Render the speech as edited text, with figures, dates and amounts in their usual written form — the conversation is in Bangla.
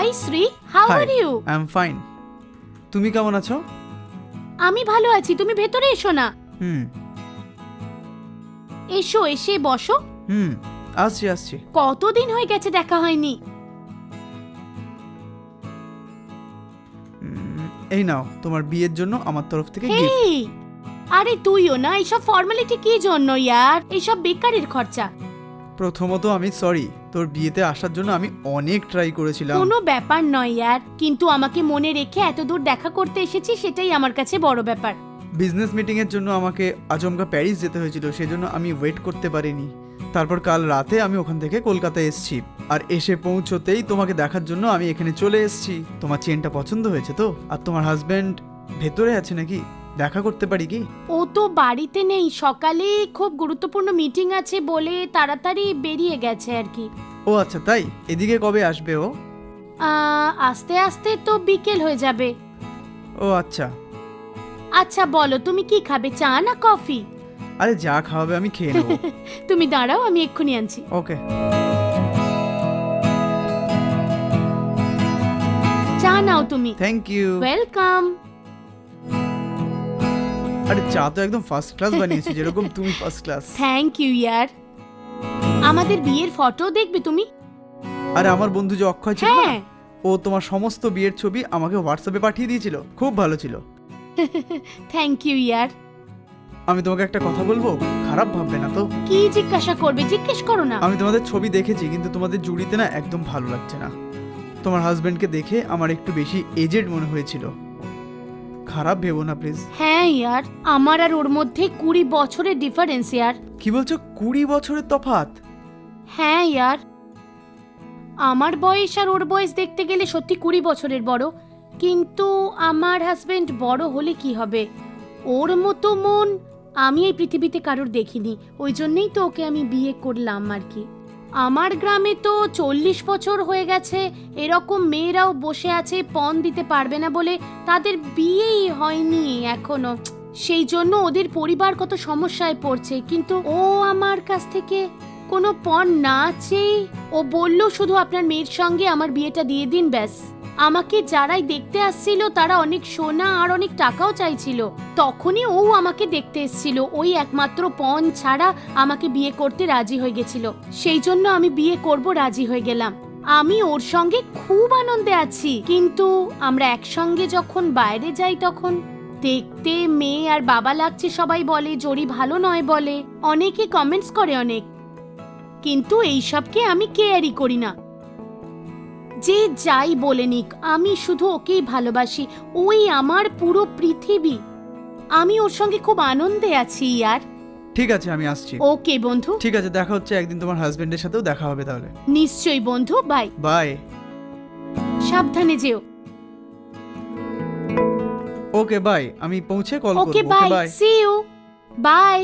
High Shri, how Hi, are you? I am fine. তুমি কেমন আছো? আমি ভালো আছি, তুমি ভেতরে এসো না। হুম এসো, এসে বসো। আসছি। কতদিন হয়ে গেছে দেখা হয়নি। এই নাও তোমার বিয়ের জন্য আমার তরফ থেকে গিফট। হেই, আরে তুইও না, এইসব ফর্মালিটি কি জন্য ইয়ার? এইসব বেকারের খরচা। প্রথমত আমি সরি, তোর বিয়েতে আসার জন্য আমি অনেক ট্রাই করেছিলাম। কোনো ব্যাপার নয় ইয়ার, কিন্তু আমাকে মনে রেখে এত দূর দেখা করতে এসেছি, সেটাই আমার কাছে বড় ব্যাপার। বিজনেস মিটিং এর জন্য আমাকে আচমকা প্যারিস যেতে হয়েছিল, সেজন্য আমি ওয়েট করতে পারিনি। তারপর কাল রাতে আমি ওখান থেকে কলকাতায় এসেছি, আর এসে পৌঁছতেই তোমাকে দেখার জন্য আমি এখানে চলে এসেছি। তোমার চেনটা পছন্দ হয়েছে তো? আর তোমার হাজবেন্ড ভেতরে আছে নাকি? দেখা করতে পারি কি? ও তো বাড়িতে নেই, সকালে খুব গুরুত্বপূর্ণ মিটিং আছে বলে তাড়াতাড়ি বেরিয়ে গেছে আর কি। ও আচ্ছা, তাই? এদিকে কবে আসবে ও? আস্তে আস্তে তো বিকেল হয়ে যাবে। ও আচ্ছা। আচ্ছা বলো, তুমি কি খাবে, চা না কফি? আরে যা খাওয়াবে আমি খেয়ে নেবো। তুমি দাঁড়াও, আমি এক্ষুনি আনছি। ওকে। চা নাও তুমি। Thank you. ওয়েলকাম। আরে চা তো একদম ফার্স্ট ক্লাস বানিয়েছি, যেরকম তুমি ফার্স্ট ক্লাস। থ্যাংক ইউ ইয়ার। আমাদের বিয়ের ফটো দেখবে তুমি? আরে আমার বন্ধু যে অক্ষয় ছিল না, হ্যাঁ। ও তোমার সমস্ত বিয়ের ছবি আমাকে হোয়াটসঅ্যাপে পাঠিয়ে দিয়েছিল, খুব ভালো ছিল। থ্যাংক ইউ ইয়ার। আমি তোমাকে একটা কথা বলবো, খারাপ ভাববে না তো? কি জিজ্ঞাসা করবে, জিজ্ঞেস করো না। আমি তোমাদের ছবি দেখেছি, কিন্তু তোমাদের জুড়িতে না একদম ভালো লাগছে না। তোমার হাজবেন্ডকে দেখে আমার একটু বেশি এজেড মনে হয়েছিল। খারাপ ভেবো না প্লিজ। হ্যাঁ ইয়ার, আমার আর ওর মধ্যে 20 বছরের ডিফারেন্স ইয়ার। কি বলছো, 20 বছরের তফাৎ? হ্যাঁ ইয়ার, আমার বয়স আর ওর বয়স দেখতে গেলে সত্যি 20 বছরের বড়, কিন্তু আমার হাজবেন্ড বড় হলে কি হবে, ওর মতো মন আমি এই পৃথিবীতে কারোর দেখিনি। ওই জন্যই তো ওকে আমি বিয়ে করলাম আর কি। আমার গ্রামে তো 40 বছর হয়ে গেছে এরকম মেয়েরাও বসে আছে পণ দিতে পারবে না বলে, তাদের বিয়েই হয়নি এখনো। সেই জন্য ওদের পরিবার কত সমস্যায় পড়ছে, কিন্তু ও আমার কাছ থেকে কোনো পণ না চেয়ে ও বলল শুধু আপনার মেয়ের সঙ্গে আমার বিয়েটা দিয়ে দিন ব্যাস। আমাকে যারাই দেখতে আসছিল তারা অনেক সোনা আর অনেক টাকাও চাইছিল। তখনই ও আমাকে দেখতে এসেছিল, ওই একমাত্র পণ ছাড়া আমাকে বিয়ে করতে রাজি হয়ে গেছিল। সেই জন্য আমি বিয়ে করব রাজি হয়ে গেলাম। আমি ওর সঙ্গে খুব আনন্দে আছি, কিন্তু আমরা একসঙ্গে যখন বাইরে যাই তখন দেখতে মেয়ে আর বাবা লাগছে সবাই বলে, জড়ি ভালো নয় বলে, অনেকে কমেন্টস করে অনেক, কিন্তু এইসবকে আমি কেয়ারই করি না। যে যাই বলে নিক, আমি শুধু ওকেই ভালোবাসি, ওই আমার পুরো পৃথিবী। আমি ওর সঙ্গে খুব আনন্দে আছি ইয়ার। ঠিক আছে, আমি আসছি। ওকে বন্ধু। ঠিক আছে, দেখা হচ্ছে একদিন, তোমার হাজবেন্ডের সাথেও দেখা হবে তাহলে। নিশ্চয়ই বন্ধু, বাই। বাই। সাবধানে যেও। ওকে বাই, আমি পৌঁছে কল করব। Okay bye, see you, by.